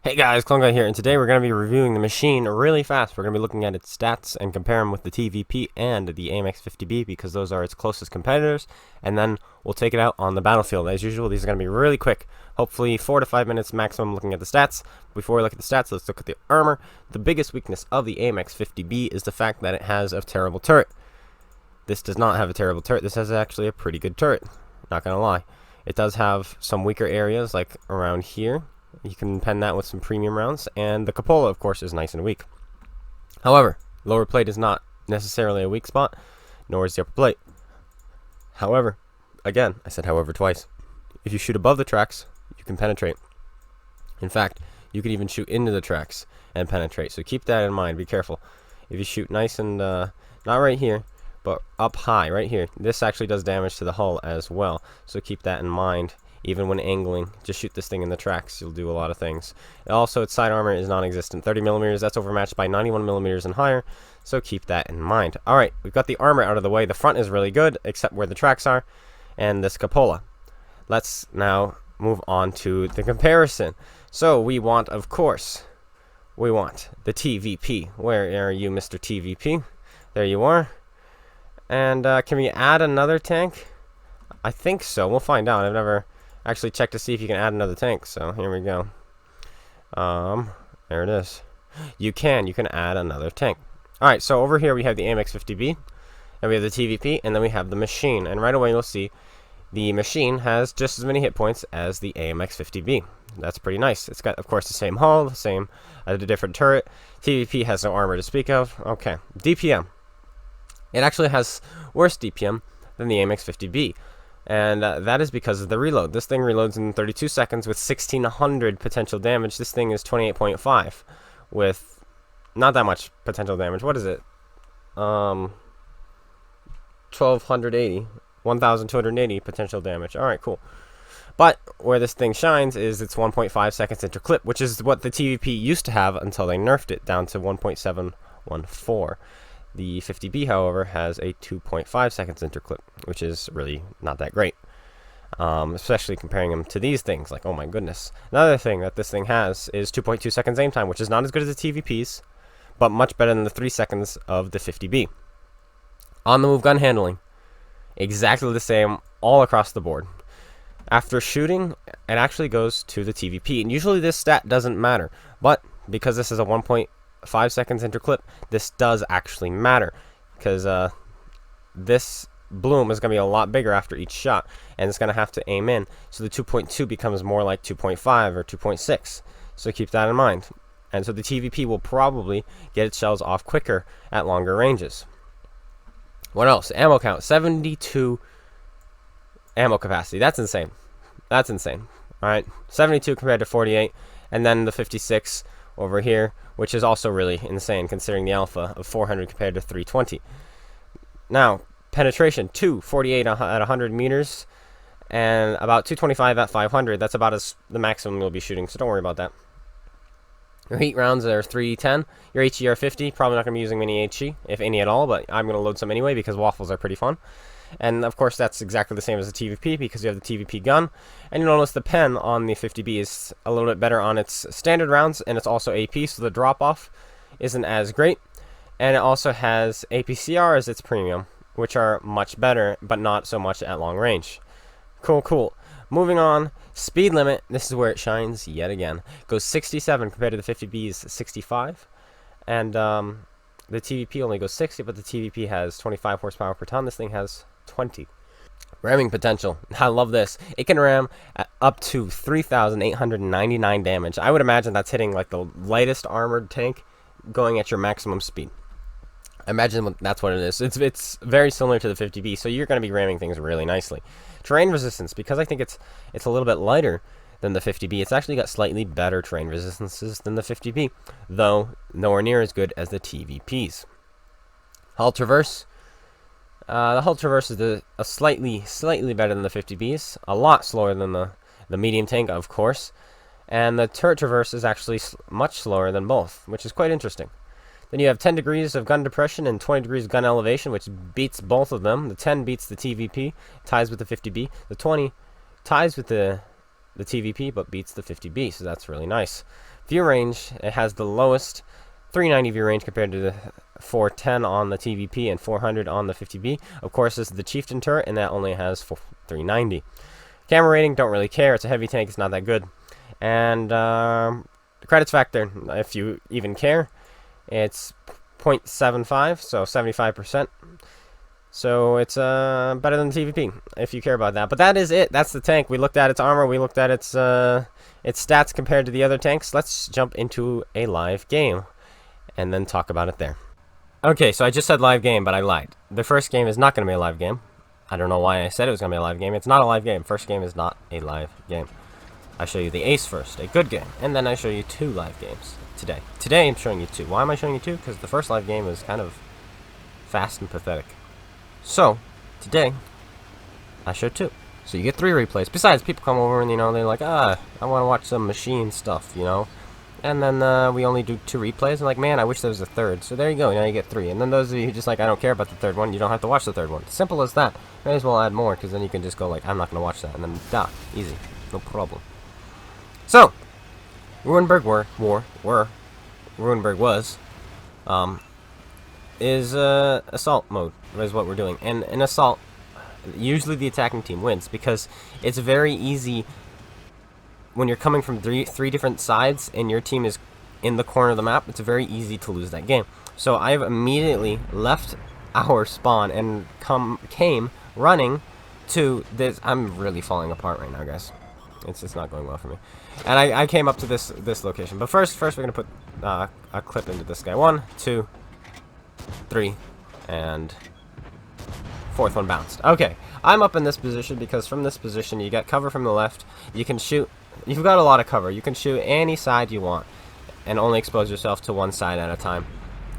Hey guys, Klunga here, and today we're going to be reviewing the machine really fast. We're going to be looking at its stats and compare them with the TVP and the AMX50B because those are its closest competitors, and then we'll take it out on the battlefield. As usual, these are going to be really quick, hopefully 4 to 5 minutes maximum looking at the stats. Before we look at the stats, let's look at the armor. The biggest weakness of the AMX50B is the fact that it has a terrible turret. This does not have a terrible turret. This has actually a pretty good turret, not going to lie. It does have some weaker areas like around here. You can pen that with some premium rounds, and the cupola, of course, is nice and weak. However, lower plate is not necessarily a weak spot, nor is the upper plate. However, again, I said however twice. If you shoot above the tracks, you can penetrate. In fact, you can even shoot into the tracks and penetrate, so keep that in mind. Be careful. If you shoot nice and, not right here, but up high, right here, this actually does damage to the hull as well, so keep that in mind. Even when angling, just shoot this thing in the tracks. You'll do a lot of things. Also, its side armor is non-existent. 30mm, that's overmatched by 91mm and higher, so keep that in mind. Alright, we've got the armor out of the way. The front is really good, except where the tracks are, and this cupola. Let's now move on to the comparison. So, we want, of course, the TVP. Where are you, Mr. TVP? There you are. And, can we add another tank? I think so. We'll find out. I've never actually check to see if you can add another tank, so here we go. There it is. You can add another tank. Alright, so over here we have the AMX50B, and we have the TVP, and then we have the machine, and right away you'll see the machine has just as many hit points as the AMX50B. That's pretty nice. It's got, of course, the same hull, the same, a different turret. TVP has no armor to speak of. Okay, DPM. It actually has worse DPM than the AMX50B. And that is because of the reload. This thing reloads in 32 seconds with 1600 potential damage. This thing is 28.5 with not that much potential damage. What is it? 1280 potential damage. Alright, cool. But where this thing shines is its 1.5 seconds interclip, which is what the TVP used to have until they nerfed it down to 1.714. The 50B, however, has a 2.5 seconds interclip, which is really not that great. Especially comparing them to these things, like, oh my goodness. Another thing that this thing has is 2.2 seconds aim time, which is not as good as the TVP's, but much better than the 3 seconds of the 50B. On the move gun handling, exactly the same all across the board. After shooting, it actually goes to the TVP, and usually this stat doesn't matter, but because this is a 1.5 seconds interclip, this does actually matter, because this bloom is going to be a lot bigger after each shot, and it's going to have to aim in, so the 2.2 becomes more like 2.5 or 2.6, so keep that in mind. And so the TVP will probably get its shells off quicker at longer ranges. What else? Ammo count, 72 ammo capacity. That's insane. That's insane. Alright, 72 compared to 48, and then the 56 over here, which is also really insane considering the alpha of 400 compared to 320. Now, penetration, 248 at 100 meters, and about 225 at 500. That's about the maximum you'll be shooting, so don't worry about that. Your heat rounds are 310. Your HE are 50. Probably not going to be using many HE, if any at all, but I'm going to load some anyway because waffles are pretty fun. And of course that's exactly the same as the TVP because you have the TVP gun. And you notice the pen on the 50B is a little bit better on its standard rounds, and it's also AP, so the drop off isn't as great. And it also has APCR as its premium, which are much better, but not so much at long range. Cool. Moving on, speed limit, this is where it shines yet again. Goes 67 compared to the 50B's 65. And the TVP only goes 60, but the TVP has 25 horsepower per ton. This thing has 20. Ramming potential. I love this. It can ram at up to 3,899 damage. I would imagine that's hitting like the lightest armored tank going at your maximum speed. Imagine that's what it is. It's very similar to the 50B, so you're going to be ramming things really nicely. Terrain resistance, because I think it's a little bit lighter than the 50B, it's actually got slightly better terrain resistances than the 50B, though nowhere near as good as the TVP's. Hull traverse. The hull traverse is a slightly better than the 50B's, a lot slower than the medium tank, of course, and the turret traverse is actually much slower than both, which is quite interesting. Then you have 10 degrees of gun depression and 20 degrees of gun elevation, which beats both of them. The 10 beats the TVP, ties with the 50B. The 20 ties with the TVP, but beats the 50B, so that's really nice. View range, it has the lowest 390 view range compared to the 410 on the TVP and 400 on the 50B. Of course, this is the Chieftain turret, and that only has 390. Camera rating, don't really care. It's a heavy tank. It's not that good. And the credits factor, if you even care, it's 0.75, so 75%. So it's better than the TVP, if you care about that. But that is it. That's the tank. We looked at its armor. We looked at its stats compared to the other tanks. Let's jump into a live game and then talk about it there. Okay, so I just said live game, but I lied. The first game is not going to be a live game. I don't know why I said it was going to be a live game. It's not a live game. First game is not a live game. I show you the ace first, a good game, and then I show you 2 live games today. Today I'm showing you 2. Why am I showing you 2? Because the first live game is kind of fast and pathetic. So, today, I show 2. So you get 3 replays. Besides, people come over and, they're like, I want to watch some machine stuff, And then we only do 2 replays. And like, man, I wish there was a third. So there you go. Now you get 3. And then those of you who just like, I don't care about the third one, you don't have to watch the third one. Simple as that. May as well add more, because then you can just go like, I'm not going to watch that. And then, easy. No problem. So, Ruinberg Ruinberg was, is assault mode, is what we're doing. And in assault, usually the attacking team wins, because it's very easy when you're coming from three different sides and your team is in the corner of the map. It's very easy to lose that game. So I've immediately left our spawn and came running to this. I'm really falling apart right now, guys. It's not going well for me. And I came up to this location. But first we're gonna put a clip into this guy. 1, 2, 3, and 4th one bounced. Okay, I'm up in this position because from this position you get cover from the left. You can shoot. You've got a lot of cover. You can shoot any side you want, and only expose yourself to one side at a time.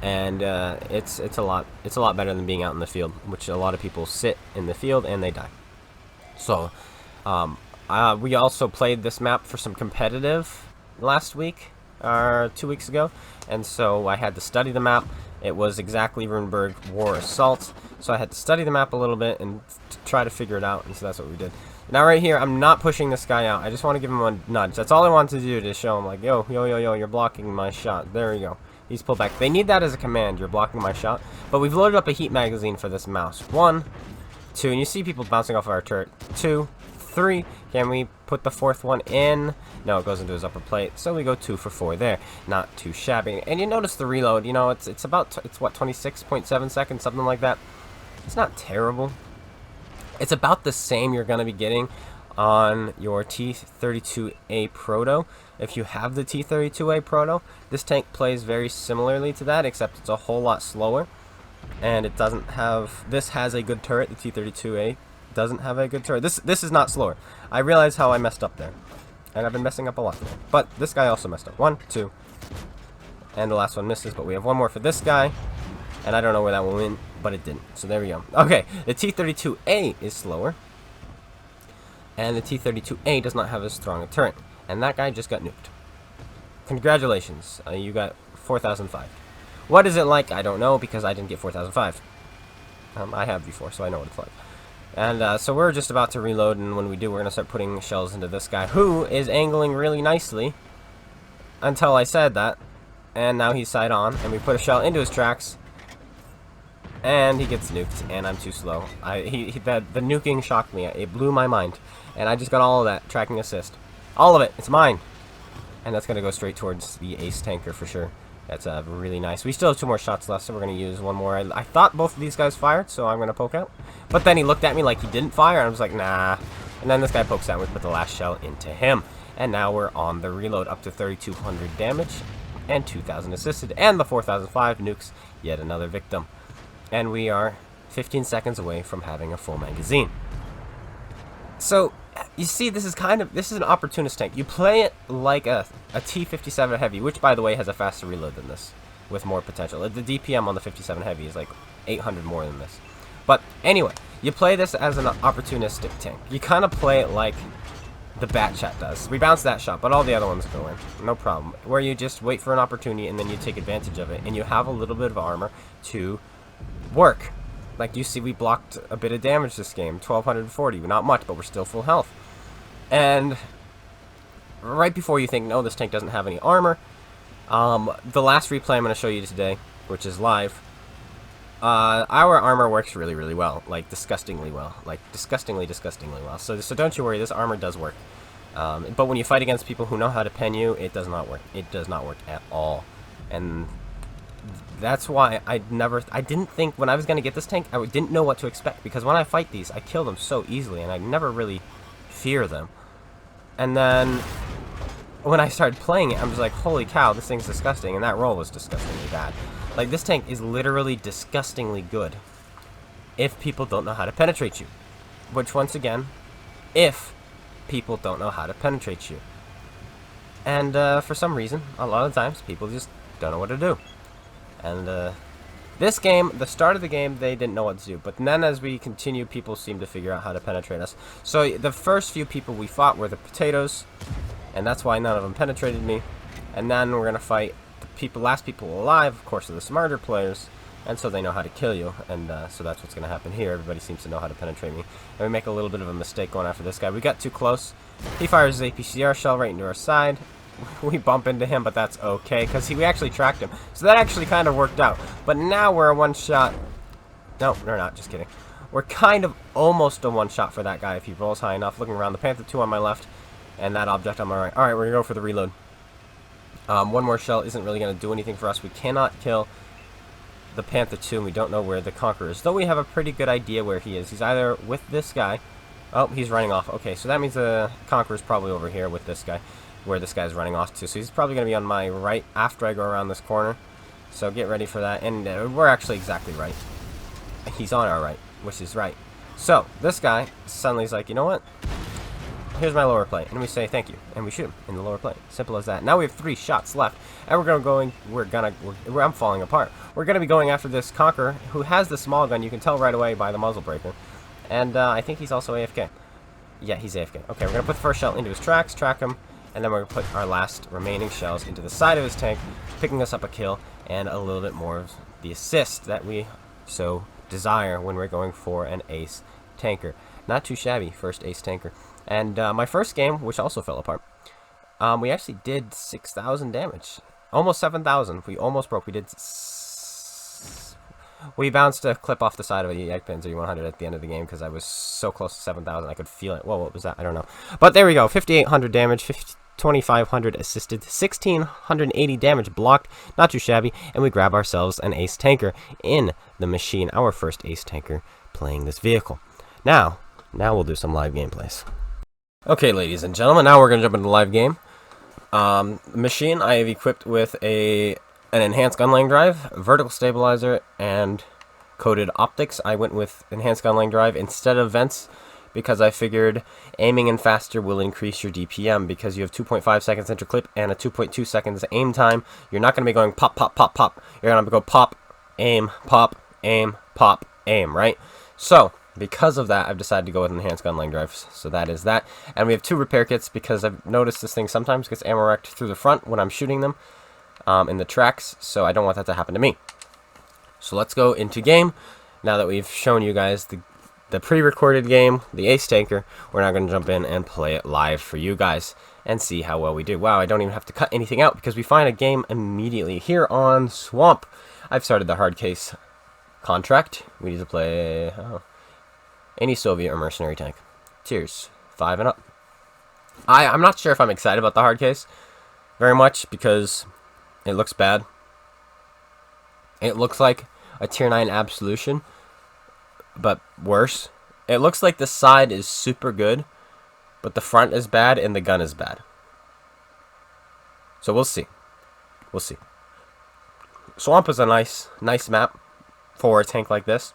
And it's a lot better than being out in the field, which a lot of people sit in the field and they die. So we also played this map for some competitive last week, or 2 weeks ago, and so I had to study the map. It was exactly Ruinberg War Assault, so I had to study the map a little bit and try to figure it out, and so that's what we did. Now right here, I'm not pushing this guy out. I just want to give him a nudge. That's all I wanted to do, to show him, like, yo, you're blocking my shot. There you go. He's pulled back. They need that as a command. You're blocking my shot. But we've loaded up a heat magazine for this mouse. 1, 2, and you see people bouncing off our turret. 2, 3. Can we put the 4th one in? No, it goes into his upper plate. So we go 2 for 4 there. Not too shabby. And you notice the reload. It's what, 26.7 seconds, something like that. It's not terrible. It's about the same you're going to be getting on your T-32A Proto. If you have the T-32A Proto, this tank plays very similarly to that, except it's a whole lot slower. And it doesn't have... This has a good turret. The T-32A doesn't have a good turret. This is not slower. I realize how I messed up there. And I've been messing up a lot today. But this guy also messed up. 1, 2. And the last one misses, but we have 1 more for this guy. And I don't know where that one went, but it didn't. So there we go. Okay, the T-32A is slower. And the T-32A does not have as strong a turret. And that guy just got nuked. Congratulations. You got 4,005. What is it like? I don't know, because I didn't get 4,005. I have before, so I know what it's like. And so we're just about to reload, and when we do, we're going to start putting shells into this guy, who is angling really nicely until I said that. And now he's side on, and we put a shell into his tracks. And he gets nuked, and I'm too slow. The nuking shocked me. It blew my mind. And I just got all of that tracking assist. All of it. It's mine. And that's going to go straight towards the ace tanker for sure. That's really nice. We still have 2 more shots left, so we're going to use 1 more. I thought both of these guys fired, so I'm going to poke out. But then he looked at me like he didn't fire, and I was like, nah. And then this guy pokes out, and we put the last shell into him. And now we're on the reload, up to 3,200 damage, and 2,000 assisted, and the 4,005 nukes yet another victim. And we are 15 seconds away from having a full magazine. So, you see, this is an opportunist tank. You play it like a T-57 Heavy, which, by the way, has a faster reload than this, with more potential. The DPM on the 57 Heavy is like 800 more than this. But anyway, you play this as an opportunistic tank. You kind of play it like the Bat Chat does. We bounce that shot, but all the other ones go in. No problem. Where you just wait for an opportunity, and then you take advantage of it, and you have a little bit of armor to work. Like you see, we blocked a bit of damage this game, 1,240. Not much, but we're still full health. And right before you think, no, this tank doesn't have any armor, The last replay I'm going to show you today, which is live, our armor works really, really well. Like, disgustingly well. Like, disgustingly well. So don't you worry, this armor does work. But when you fight against people who know how to pen you, it does not work. It does not work at all. And that's why I didn't think when I was going to get this tank, I didn't know what to expect. Because when I fight these, I kill them so easily, and I never really fear them. And then when I started playing it, I was like, holy cow, this thing's disgusting. And that roll was disgustingly bad. Like, this tank is literally disgustingly good if people don't know how to penetrate you. Which, once again, if people don't know how to penetrate you. And for some reason, a lot of times, people just don't know what to do. And this game, the start of the game, they didn't know what to do. But then as we continue, people seem to figure out how to penetrate us. So the first few people we fought were the potatoes, and that's why none of them penetrated me. And then we're going to fight the last people alive, of course, are the smarter players, and so they know how to kill you. And so that's what's going to happen here. Everybody seems to know how to penetrate me. And we make a little bit of a mistake going after this guy. We got too close. He fires his APCR shell right into our side. We bump into him, but that's okay, because we actually tracked him. So that actually kind of worked out. But now we're a one-shot. No, we're not, just kidding. We're kind of almost a one-shot for that guy if he rolls high enough. Looking around, the Panther 2 on my left, and that object on my right. Alright, we're going to go for the reload. One more shell isn't really going to do anything for us. We cannot kill the Panther 2, and we don't know where the Conqueror is. Though we have a pretty good idea where he is. He's either with this guy. Oh, he's running off. Okay, so that means the Conqueror is probably over here with this guy, where this guy's running off to. So he's probably going to be on my right after I go around this corner. So get ready for that. And we're actually exactly right. He's on our right, which is right. So this guy suddenly is like, you know what? Here's my lower plate. And we say thank you. And we shoot him in the lower plate. Simple as that. Now we have 3 shots left. And I'm falling apart. We're going to be going after this Conqueror, who has the small gun. You can tell right away by the muzzle breaker. And I think he's also AFK. Yeah, he's AFK. Okay, we're going to put the first shell into his tracks, track him. And then we're going to put our last remaining shells into the side of his tank, picking us up a kill and a little bit more of the assist that we so desire when we're going for an ace tanker. Not too shabby, first ace tanker. And my first game, which also fell apart, we actually did 6,000 damage. Almost 7,000. We almost broke. We bounced a clip off the side of a Yagpinzer 100 at the end of the game because I was so close to 7,000 I could feel it. Whoa, what was that? I don't know. But there we go. 5,800 damage, 2,500 assisted, 1,680 damage blocked. Not too shabby. And we grab ourselves an ace tanker in the machine. Our first ace tanker playing this vehicle. Now we'll do some live gameplays. Okay, ladies and gentlemen, now we're going to jump into the live game. The machine I have equipped with an enhanced gun laying drive, vertical stabilizer, and coated optics. I went with enhanced gun laying drive instead of vents because I figured aiming in faster will increase your DPM because you have 2.5 seconds interclip and a 2.2 seconds aim time. You're not going to be going pop, pop, pop, pop. You're going to go pop, aim, right? So because of that, I've decided to go with enhanced gun laying drives. So that is that. And we have 2 repair kits because I've noticed this thing sometimes gets ammo wrecked through the front when I'm shooting them in the tracks. So I don't want that to happen to me. So let's go into game. Now that we've shown you guys the pre-recorded game, the ace tanker, we're now going to jump in and play it live for you guys and see how well we do. Wow, I don't even have to cut anything out because we find a game immediately here on Swamp. I've started the hard case contract. We need to play any Soviet or mercenary tank. Tiers 5 and up. I'm not sure if I'm excited about the hard case very much because it looks bad. It looks like a tier 9 absolution, but worse. It looks like the side is super good, but the front is bad and the gun is bad. So we'll see. We'll see. Swamp is a nice map for a tank like this.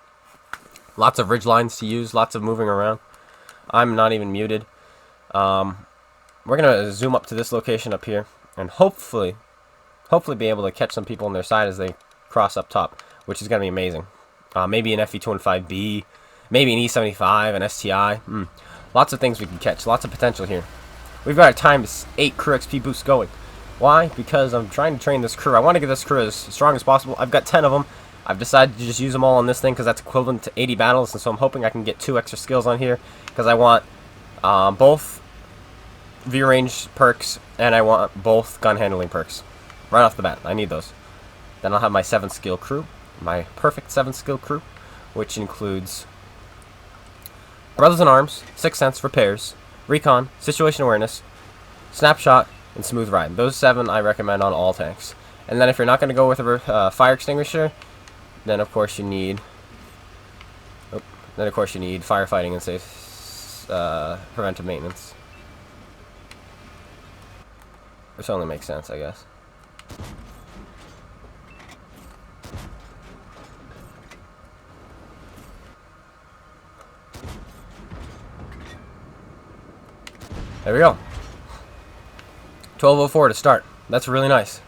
Lots of ridge lines to use, lots of moving around. I'm not even muted. We're going to zoom up to this location up here and hopefully be able to catch some people on their side as they cross up top, which is going to be amazing. Maybe an FE215B, maybe an E75, an STI. Lots of things we can catch, lots of potential here. We've got a times 8 crew XP boost going. Why? Because I'm trying to train this crew. I want to get this crew as strong as possible. I've got 10 of them. I've decided to just use them all on this thing because that's equivalent to 80 battles, and so I'm hoping I can get 2 extra skills on here because I want both view range perks and I want both gun handling perks. right off the bat. I need those. Then I'll have my 7 skill crew, my perfect 7 skill crew, which includes Brothers in Arms, Sixth Sense, Repairs, Recon, Situation Awareness, Snapshot, and Smooth Ride. Those 7 I recommend on all tanks. And then if you're not going to go with a fire extinguisher, then of course you need firefighting and safe preventive maintenance. Which only makes sense, I guess. There we go. 12:04 to start. That's really nice.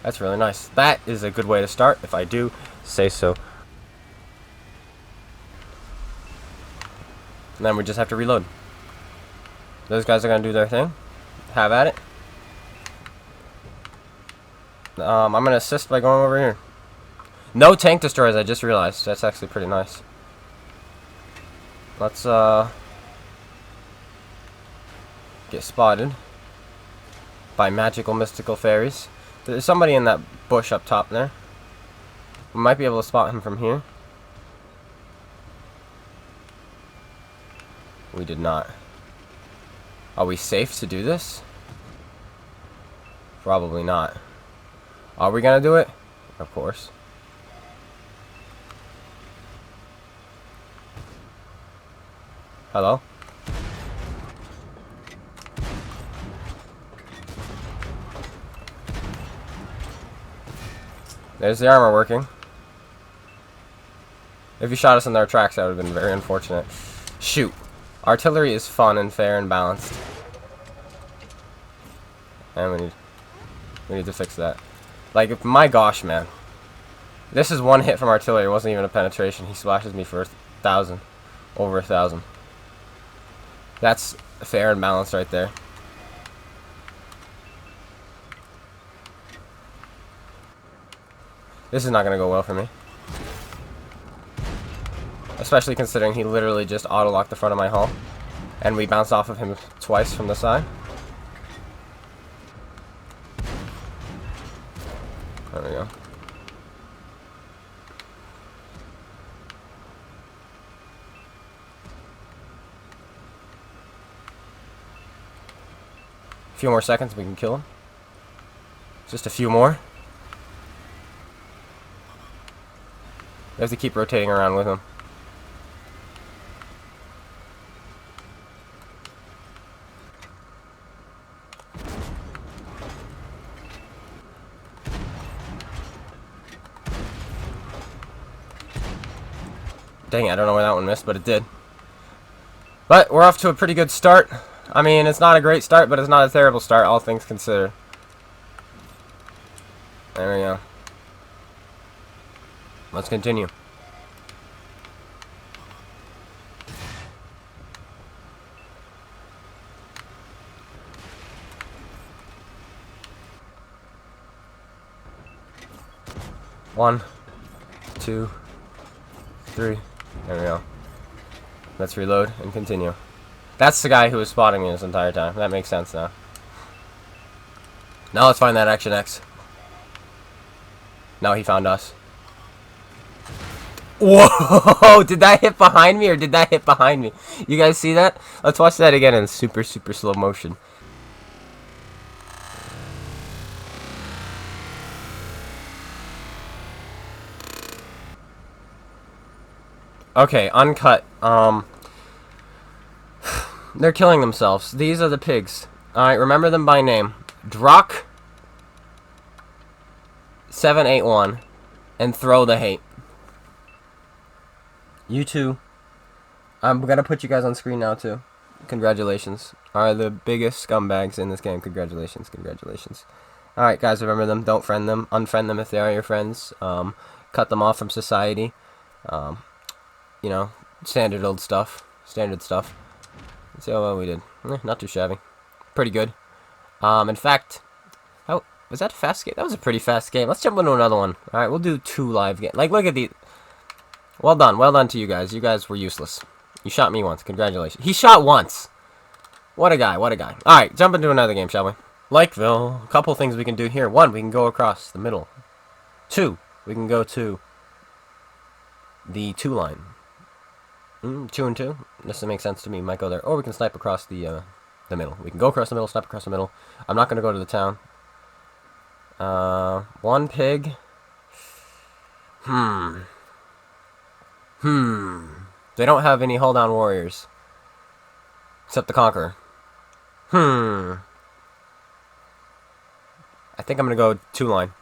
That's really nice. That is a good way to start, if I do say so. And then we just have to reload. Those guys are going to do their thing. Have at it. I'm going to assist by going over here. No tank destroyers, I just realized. That's actually pretty nice. Let's, get spotted by magical, mystical fairies. There's somebody in that bush up top there. We might be able to spot him from here. We did not. Are we safe to do this? Probably not. Are we gonna do it? Of course. Hello? There's the armor working. If you shot us in our tracks, that would have been very unfortunate. Shoot. Artillery is fun and fair and balanced. And we need to fix that. Like, my gosh, man. This is one hit from artillery. It wasn't even a penetration. He splashes me for 1,000. Over 1,000. That's fair and balanced right there. This is not going to go well for me. Especially considering he literally just auto-locked the front of my hull. And we bounced off of him twice from the side. There we go. A few more seconds, we can kill him. Just a few more. We have to keep rotating around with him. Dang it, I don't know where that one missed, but it did. But we're off to a pretty good start. I mean, it's not a great start, but it's not a terrible start, all things considered. There we go. Let's continue. One, 2, 3. There we go. Let's reload and continue. That's the guy who was spotting me this entire time. That makes sense now. Now let's find that Action X. No, he found us. Whoa! Did that hit behind me or did that hit behind me? You guys see that? Let's watch that again in super, super slow motion. Okay, uncut. They're killing themselves. These are the pigs. Alright, remember them by name. Drock 781 and Throw the Hate. You two, I'm gonna put you guys on screen now too. Congratulations. Are the biggest scumbags in this game. Congratulations, congratulations. Alright guys, remember them. Don't friend them. Unfriend them if they are your friends. Cut them off from society. You know, standard old stuff. Standard stuff. Let's see how well we did. Not too shabby. Pretty good. In fact, how was that a fast game? That was a pretty fast game. Let's jump into another one. Alright, we'll do 2 live games. Like, look at the... Well done to you guys. You guys were useless. You shot me once. Congratulations. He shot once. What a guy, what a guy. Alright, jump into another game, shall we? Lakeville, a couple things we can do here. One, we can go across the middle. Two, we can go to the 2 line. 2 and 2. This doesn't make sense to me. Might go there. Or we can snipe across the middle. We can go across the middle, snipe across the middle. I'm not going to go to the town. 1 pig. They don't have any hold-down warriors. Except the Conqueror. I think I'm going to go 2 line.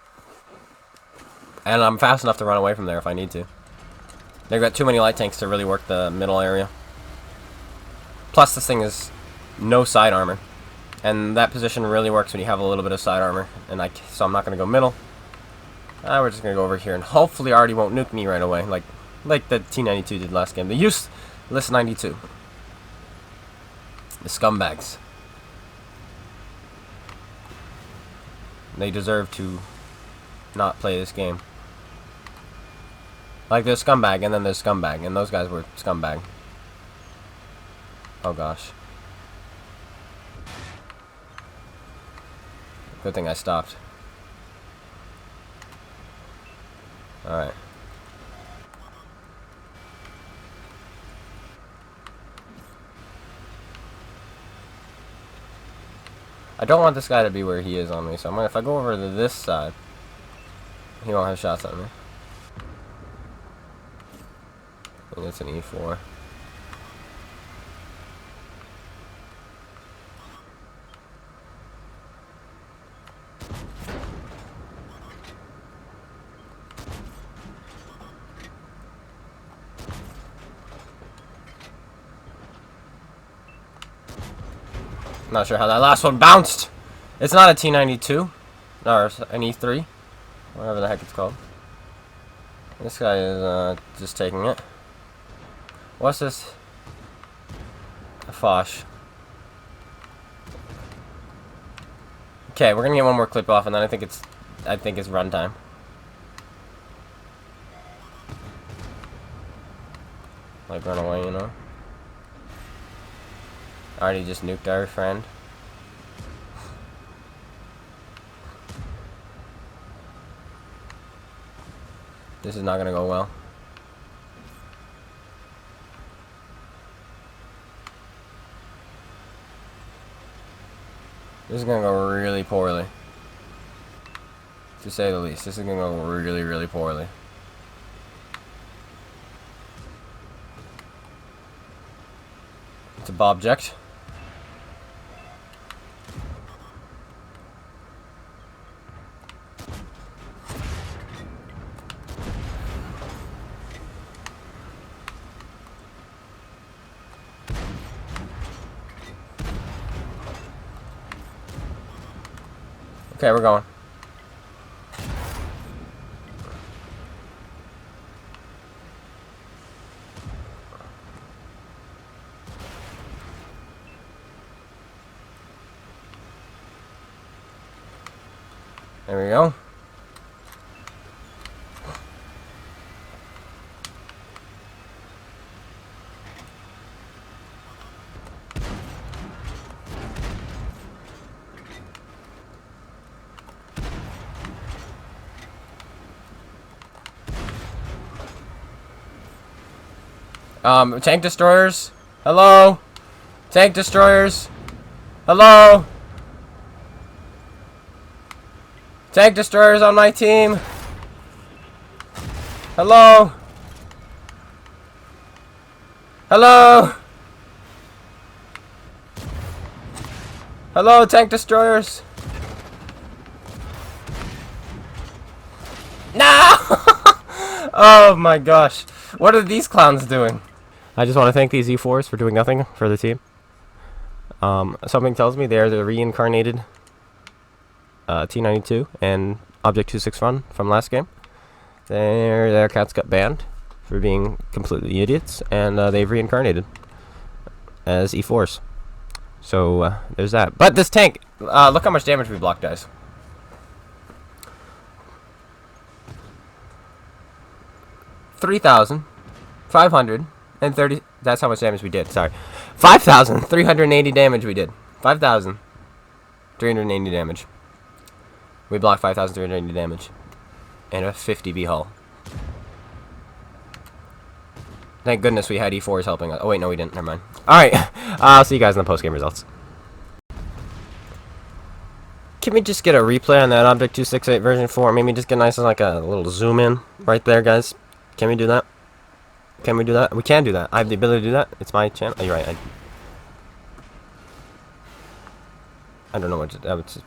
And I'm fast enough to run away from there if I need to. They've got too many light tanks to really work the middle area. Plus, this thing is no side armor. And that position really works when you have a little bit of side armor. And so I'm not going to go middle. We're just going to go over here. And hopefully Artie won't nuke me right away. Like the T-92 did last game. The useless 92. The scumbags. They deserve to not play this game. Like, there's scumbag, and then there's scumbag, and those guys were scumbag. Oh gosh. Good thing I stopped. Alright. I don't want this guy to be where he is on me, so if I go over to this side, he won't have shots on me. I think it's an E4. Not sure how that last one bounced. It's not a T-92, or an E3, whatever the heck it's called. This guy is just taking it. What's this? A Foch. Okay, we're gonna get one more clip off, and then I think it's runtime. Like, run away, you know. Already just nuked our friend. This is not gonna go well. This is gonna go really poorly. To say the least. This is gonna go really, really poorly. It's a bobject. Okay, we're going. There we go. Tank destroyers? Hello? Tank destroyers? Hello? Tank destroyers on my team? Hello? Hello? Hello, tank destroyers? No! Oh my gosh. What are these clowns doing? I just want to thank these E4s for doing nothing for the team. Something tells me they're the reincarnated T-92 and Object 261 from last game. Their accounts got banned for being completely idiots, and they've reincarnated as E4s. So there's that. But this tank, look how much damage we blocked, guys. 3,530. That's how much damage we did. Sorry, 5,380 damage we did. 5,000. 380 damage. We block 5,380 damage. And a 50B hull. Thank goodness we had E4s helping us. Oh wait, no we didn't. Never mind. Alright, I'll see you guys in the post-game results. Can we just get a replay on that Object 268 version 4? Maybe just get nice and like a little zoom in right there, guys. Can we do that? Can we do that? We can do that. I have the ability to do that. It's my channel. Oh, you're right. I don't know what to...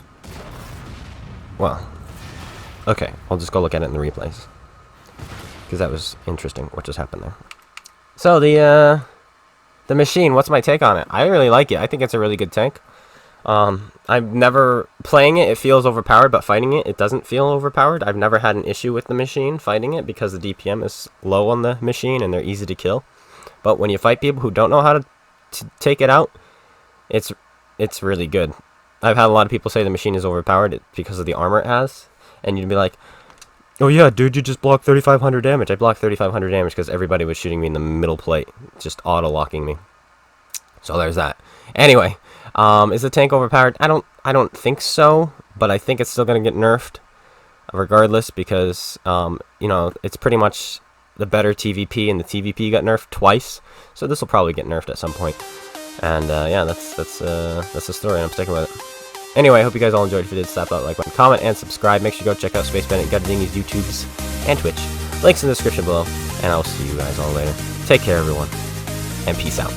Well. Okay. I'll just go look at it in the replays. Because that was interesting what just happened there. So, the machine, what's my take on it? I really like it. I think it's a really good tank. I've never... Playing it, it feels overpowered, but fighting it, it doesn't feel overpowered. I've never had an issue with the machine fighting it because the DPM is low on the machine and they're easy to kill. But when you fight people who don't know how to take it out, it's really good. I've had a lot of people say the machine is overpowered because of the armor it has. And you'd be like, oh yeah, dude, you just blocked 3,500 damage. I blocked 3,500 damage because everybody was shooting me in the middle plate. Just auto-locking me. So there's that. Anyway, is the tank overpowered? I don't think so, but I think it's still going to get nerfed regardless because, you know, it's pretty much the better TVP, and the TVP got nerfed twice. So this will probably get nerfed at some point. And, yeah, that's the story, and I'm sticking with it. Anyway, I hope you guys all enjoyed. If you did, slap that like button, comment, and subscribe. Make sure you go check out Space Bandit, GotADingy's YouTubes, and Twitch. Links in the description below. And I'll see you guys all later. Take care, everyone. And peace out.